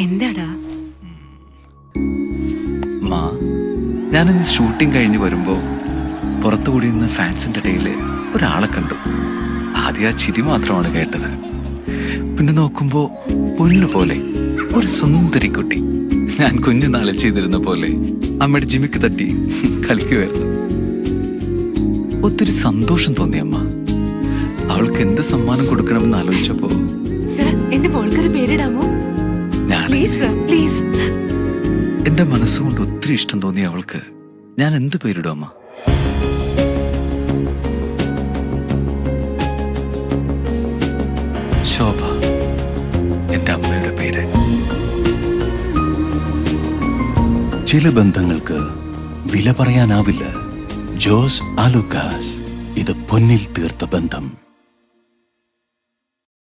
എന്താടാ? മാ, ഞാനിന്ന് ഷൂട്ടിംഗ് കഴിഞ്ഞ് വരുമ്പോ പുറത്തുകൂടി നിന്ന് ഫാൻസിന്റെ ഇടയിൽ ഒരാളെ കണ്ടു. ആദ്യം ആ ചിരി മാത്രമാണ് കേട്ടത്. പിന്നെ നോക്കുമ്പോ പൊന്നു പോലെ ഒരു സുന്ദരി കുട്ടി, ഞാൻ കുഞ്ഞുനാളിൽ ചെയ്തിരുന്ന പോലെ അമ്മയുടെ ജിമിക്ക് തട്ടി കളിക്കുമായിരുന്നു. ഒത്തിരി സന്തോഷം തോന്നി അമ്മ. അവൾക്ക് എന്ത് സമ്മാനം കൊടുക്കണമെന്ന് ആലോചിച്ചപ്പോ സർ, എന്റെ മോൾക്കൊരു പേരിടാമോ? Please sir, please. എന്റെ മനസ്സുകൊണ്ട് ഒത്തിരി ഇഷ്ടം തോന്നിയ അവൾക്ക് ഞാൻ എന്ത് പേരിടും അമ്മ? ശോഭ, എന്റെ അമ്മയുടെ പേര്. ചില ബന്ധങ്ങൾക്ക് വില പറയാനാവില്ല. ജോസ് ആലുക്കാസ്, ഇത് പൊന്നിൽ തീർത്ത ബന്ധം.